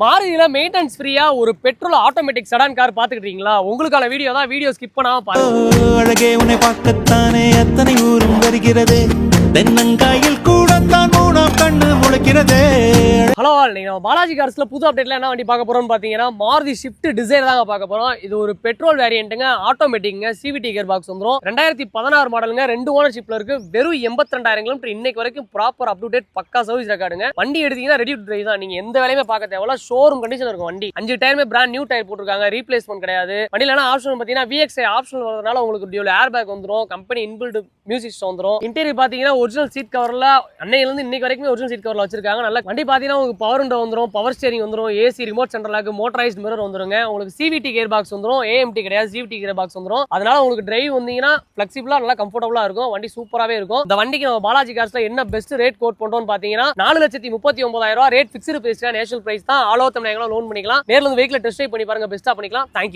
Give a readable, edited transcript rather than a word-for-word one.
மாருதியில maintenance ஃப்ரீயா ஒரு petrol automatic sedan car பாத்துக்கிட்டீங்களா? உங்களுக்கான வீடியோ தான். வீடியோ ஸ்கிப் பண்ணாம பாருங்க. அழகே உன்னை பார்க்கத்தானே எத்தனை ஊரும் வருகிறது, தென்னங்காயில் கூட தான் மூணாம் கண்ணு முளைக்கிறதே. ஹலோ நீங்க பாலாஜி கார்ஸ்ல புது அப்டேட்ல என்ன வண்டி பார்க்க போறோம்னு பாத்தீங்கன்னா மாருதி ஷிஃப்ட் டிசைர் தாங்க பார்க்க போறோம். இது ஒரு பெட்ரோல் வேரியன்ட்டுங்க, ஆட்டோமேட்டிக்ங்க, சிவிடி கியர் பாக்ஸ் வந்துரும். 2016 மாடலுங்க, 2 ஓனர்ஷிப்ல இருக்கு. வெறும் 82,000 கிலோமீட்டர் இன்னைக்கு வரைக்கும் ப்ராப்பர் அப் டு டேட் பக்கா சர்வீஸ் ரெக்கார்டுங்க. வண்டி எடுத்தீங்கன்னா ரெடி டு டிரைவ் தான். நீங்க எந்த வேலையுமே பார்க்க தேவையில்ல. ஷோரூம் கண்டிஷன் இருக்கும் வண்டி. 5 டயருமே பிராண்ட் நியூ டயர் போட்டுருக்காங்க, ரீப்ளேஸ்மெண்ட் கிடையாது. வண்டியில ஆப்ஷன் பாத்தீங்கன்னா VXI ஆப்ஷன் வரதுனால உங்களுக்கு டியூல் ஏர் பேக் வந்துரும், கம்பெனி இன்பில்ட் மியூசிக் சிஸ்டம் வந்துரும். இன்டீரியர் பாத்தீங்கன்னா ஒரிஜினல் சீட் கவர்ல அன்னையில இருந்து இன்னைக்கு வரைக்கும் ஒரிஜினல் சீட் கவர்ல வச்சிருக்காங்க. நல்ல வண்டி பாத்தீங்கன்னா உங்களுக்கு பவர் விண்டோ வந்துரும், பவர் ஸ்டீரிங் வந்துரும், AC remote central lock, motorised mirror வந்துருங்க. உங்களுக்கு சிவிடி கியர் பாக்ஸ் வந்துரும், AMT கிடையாது, சிவிடி கியர் பாக்ஸ் வந்துரும். அதனால உங்களுக்கு டிரைவ் வந்தீங்கன்னா ஃபிளெக்சிபிளா நல்லா கம்ஃபர்டபுளா இருக்கும். வண்டி சூப்பராவே இருக்கும். இந்த வண்டிக்கு நம்ம பாலாஜி கார்ஸ்ல என்ன பெஸ்ட் ரேட் கோட் பண்றோம்னு பாத்தீங்கன்னா 4,39,000 ரூபாய் ரேட். பிக்ஸ்டு பிரைஸ் தான், நேஷனல் பிரைஸ் தான். ஆல் ஓவர் தமிழ்நாடு லோன் பண்ணிக்கலாம். நேர்ல வந்து வெஹிக்கிள் டெஸ்ட் ட்ரைவ் பண்ணி பாருங்க, பெஸ்டா பண்ணிக்கலாம். தேங்க்யூ.